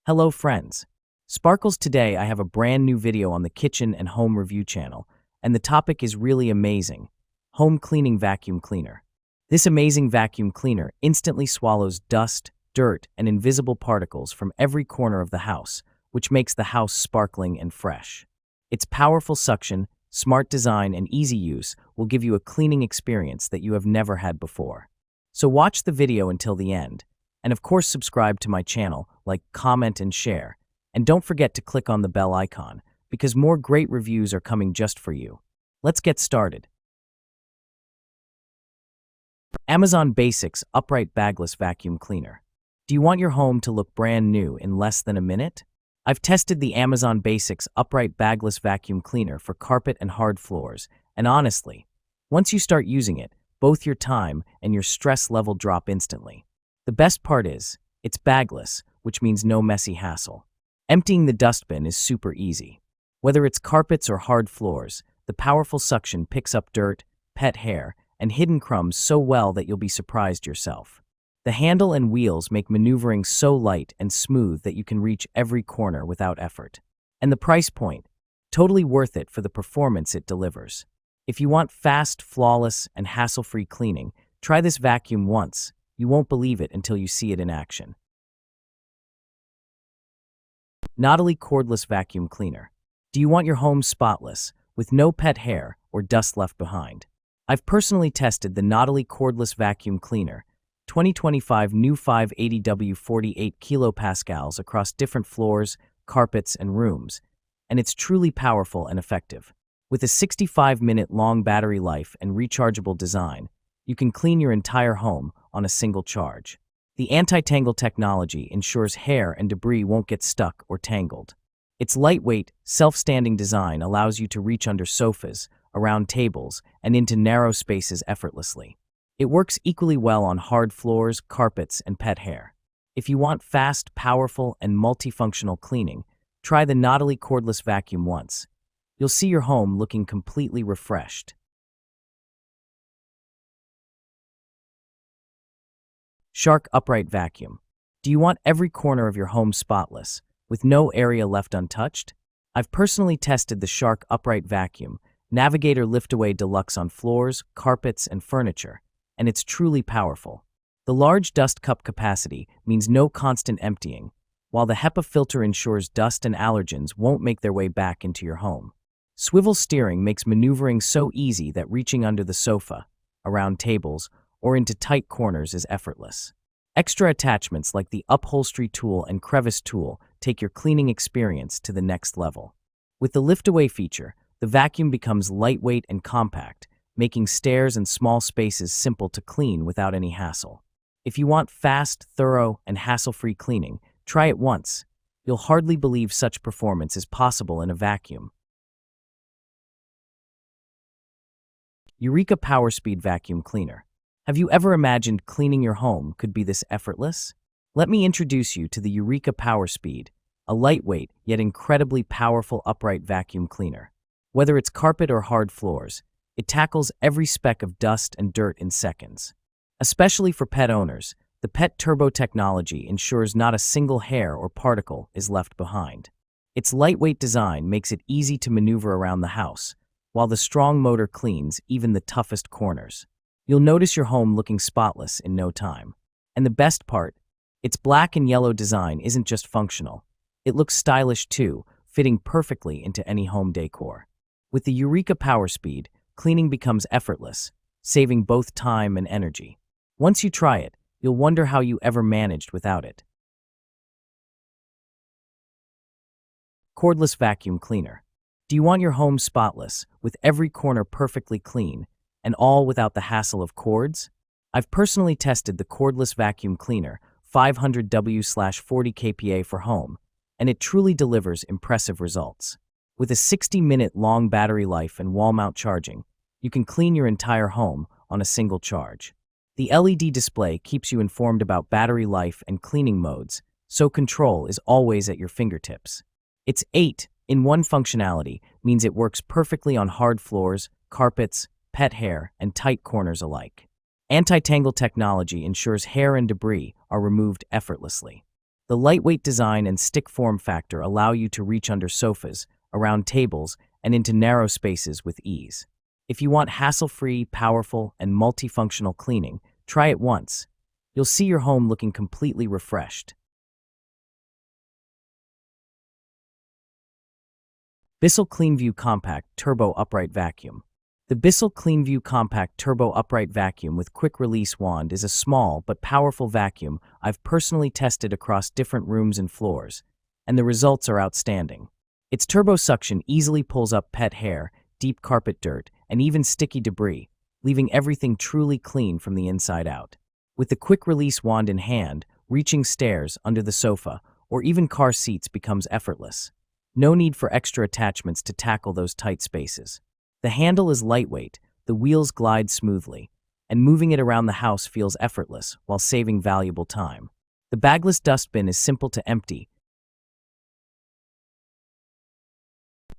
Hello friends. Sparkles, today I have a brand new video on the kitchen and home review channel, and the topic is really amazing. Home cleaning vacuum cleaner. This amazing vacuum cleaner instantly swallows dust, dirt, and invisible particles from every corner of the house, which makes the house sparkling and fresh. Its powerful suction, smart design, and easy use will give you a cleaning experience that you have never had before. So watch the video until the end. And of course, subscribe to my channel, like, comment, and share. And don't forget to click on the bell icon, because more great reviews are coming just for you. Let's get started. Amazon Basics Upright Bagless Vacuum Cleaner. Do you want your home to look brand new in less than a minute? I've tested the Amazon Basics Upright Bagless Vacuum Cleaner for carpet and hard floors, and honestly, once you start using it, both your time and your stress level drop instantly. The best part is, it's bagless, which means no messy hassle. Emptying the dustbin is super easy. Whether it's carpets or hard floors, the powerful suction picks up dirt, pet hair, and hidden crumbs so well that you'll be surprised yourself. The handle and wheels make maneuvering so light and smooth that you can reach every corner without effort. And the price point? Totally worth it for the performance it delivers. If you want fast, flawless, and hassle-free cleaning, try this vacuum once. You won't believe it until you see it in action. Nautilus Cordless Vacuum Cleaner. Do you want your home spotless, with no pet hair or dust left behind? I've personally tested the Nautilus Cordless Vacuum Cleaner, 2025 new 580W 48 kilopascals across different floors, carpets, and rooms, and it's truly powerful and effective. With a 65-minute long battery life and rechargeable design, you can clean your entire home on a single charge. The anti-tangle technology ensures hair and debris won't get stuck or tangled. Its lightweight, self-standing design allows you to reach under sofas, around tables, and into narrow spaces effortlessly. It works equally well on hard floors, carpets, and pet hair. If you want fast, powerful, and multifunctional cleaning, try the Nautilus Cordless Vacuum once. You'll see your home looking completely refreshed. Shark Upright Vacuum. Do you want every corner of your home spotless, with no area left untouched? I've personally tested the Shark Upright Vacuum, Navigator Liftaway Deluxe on floors, carpets, and furniture, and it's truly powerful. The large dust cup capacity means no constant emptying, while the HEPA filter ensures dust and allergens won't make their way back into your home. Swivel steering makes maneuvering so easy that reaching under the sofa, around tables, or into tight corners is effortless. Extra attachments like the upholstery tool and crevice tool take your cleaning experience to the next level. With the lift-away feature, the vacuum becomes lightweight and compact, making stairs and small spaces simple to clean without any hassle. If you want fast, thorough, and hassle-free cleaning, try it once. You'll hardly believe such performance is possible in a vacuum. Eureka PowerSpeed Vacuum Cleaner. Have you ever imagined cleaning your home could be this effortless? Let me introduce you to the Eureka PowerSpeed, a lightweight yet incredibly powerful upright vacuum cleaner. Whether it's carpet or hard floors, it tackles every speck of dust and dirt in seconds. Especially for pet owners, the Pet Turbo technology ensures not a single hair or particle is left behind. Its lightweight design makes it easy to maneuver around the house, while the strong motor cleans even the toughest corners. You'll notice your home looking spotless in no time. And the best part, its black and yellow design isn't just functional. It looks stylish too, fitting perfectly into any home decor. With the Eureka PowerSpeed, cleaning becomes effortless, saving both time and energy. Once you try it, you'll wonder how you ever managed without it. Cordless Vacuum Cleaner. Do you want your home spotless, with every corner perfectly clean, and all without the hassle of cords? I've personally tested the cordless vacuum cleaner, 500W/40 kPa for home, and it truly delivers impressive results. With a 60-minute long battery life and wall mount charging, you can clean your entire home on a single charge. The LED display keeps you informed about battery life and cleaning modes, so control is always at your fingertips. Its 8-in-1 functionality means it works perfectly on hard floors, carpets, pet hair, and tight corners alike. Anti-tangle technology ensures hair and debris are removed effortlessly. The lightweight design and stick form factor allow you to reach under sofas, around tables, and into narrow spaces with ease. If you want hassle-free, powerful, and multifunctional cleaning, try it once. You'll see your home looking completely refreshed. Bissell CleanView Compact Turbo Upright Vacuum. The Bissell CleanView Compact Turbo Upright Vacuum with quick-release wand is a small but powerful vacuum I've personally tested across different rooms and floors, and the results are outstanding. Its turbo suction easily pulls up pet hair, deep carpet dirt, and even sticky debris, leaving everything truly clean from the inside out. With the quick-release wand in hand, reaching stairs, under the sofa, or even car seats becomes effortless. No need for extra attachments to tackle those tight spaces. The handle is lightweight, the wheels glide smoothly, and moving it around the house feels effortless while saving valuable time. The bagless dustbin is simple to empty.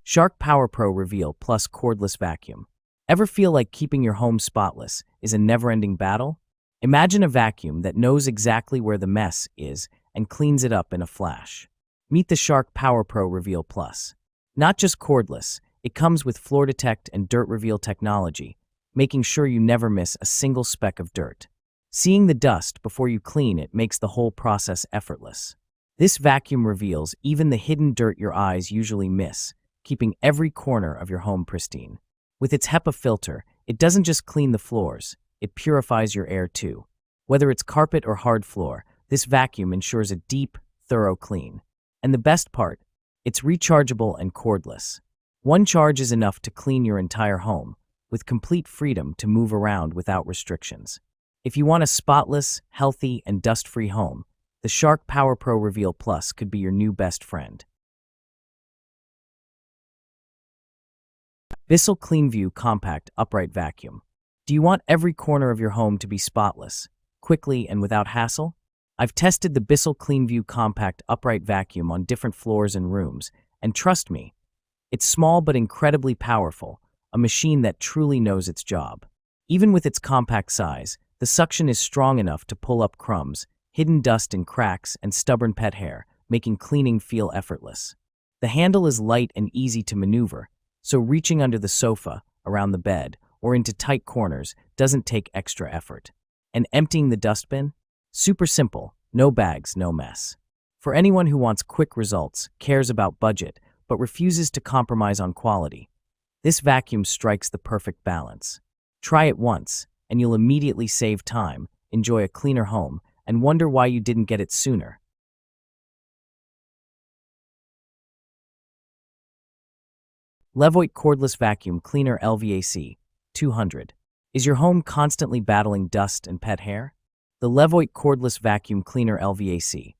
Shark Power Pro Reveal Plus Cordless Vacuum. Ever feel like keeping your home spotless is a never-ending battle? Imagine a vacuum that knows exactly where the mess is and cleans it up in a flash. Meet the Shark Power Pro Reveal Plus. Not just cordless, it comes with Floor Detect and Dirt Reveal technology, making sure you never miss a single speck of dirt. Seeing the dust before you clean it makes the whole process effortless. This vacuum reveals even the hidden dirt your eyes usually miss, keeping every corner of your home pristine. With its HEPA filter, it doesn't just clean the floors, it purifies your air too. Whether it's carpet or hard floor, this vacuum ensures a deep, thorough clean. And the best part, it's rechargeable and cordless. One charge is enough to clean your entire home, with complete freedom to move around without restrictions. If you want a spotless, healthy, and dust-free home, the Shark Power Pro Reveal Plus could be your new best friend. Bissell CleanView Compact Upright Vacuum. Do you want every corner of your home to be spotless, quickly and without hassle? I've tested the Bissell CleanView Compact Upright Vacuum on different floors and rooms, and trust me, it's small but incredibly powerful, a machine that truly knows its job. Even with its compact size, the suction is strong enough to pull up crumbs, hidden dust and cracks, and stubborn pet hair, making cleaning feel effortless. The handle is light and easy to maneuver, so reaching under the sofa, around the bed, or into tight corners doesn't take extra effort. And emptying the dustbin? Super simple, no bags, no mess. For anyone who wants quick results, cares about budget, but refuses to compromise on quality, this vacuum strikes the perfect balance. Try it once, and you'll immediately save time, enjoy a cleaner home, and wonder why you didn't get it sooner. Levoit Cordless Vacuum Cleaner LVAC 200. Is your home constantly battling dust and pet hair? The Levoit Cordless Vacuum Cleaner LVAC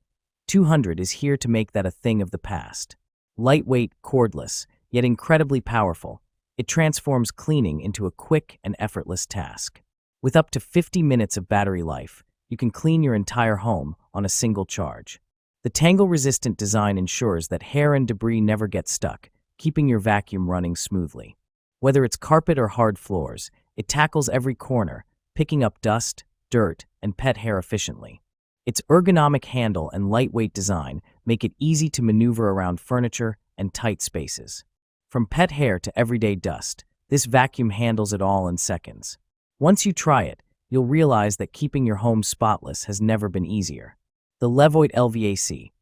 200 is here to make that a thing of the past. Lightweight, cordless, yet incredibly powerful, it transforms cleaning into a quick and effortless task. With up to 50 minutes of battery life, you can clean your entire home on a single charge. The tangle-resistant design ensures that hair and debris never get stuck, keeping your vacuum running smoothly. Whether it's carpet or hard floors, it tackles every corner, picking up dust, dirt, and pet hair efficiently. Its ergonomic handle and lightweight design make it easy to maneuver around furniture and tight spaces. From pet hair to everyday dust, this vacuum handles it all in seconds. Once you try it, you'll realize that keeping your home spotless has never been easier. The Levoit LVAC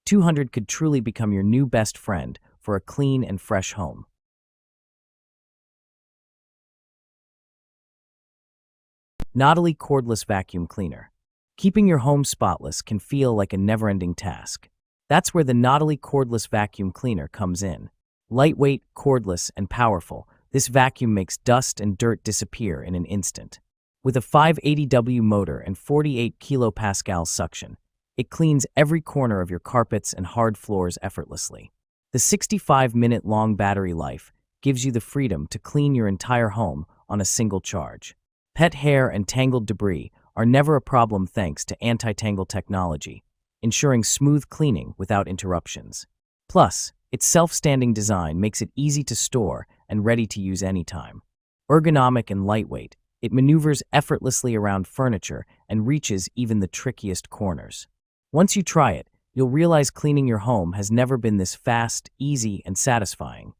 200 could truly become your new best friend for a clean and fresh home. Nautilus Cordless Vacuum Cleaner. Keeping your home spotless can feel like a never-ending task. That's where the Nautilus Cordless Vacuum Cleaner comes in. Lightweight, cordless, and powerful, this vacuum makes dust and dirt disappear in an instant. With a 580W motor and 48 kilopascal suction, it cleans every corner of your carpets and hard floors effortlessly. The 65-minute-long battery life gives you the freedom to clean your entire home on a single charge. Pet hair and tangled debris are never a problem thanks to anti-tangle technology, ensuring smooth cleaning without interruptions. Plus, its self-standing design makes it easy to store and ready to use anytime. Ergonomic and lightweight, it maneuvers effortlessly around furniture and reaches even the trickiest corners. Once you try it, you'll realize cleaning your home has never been this fast, easy, and satisfying.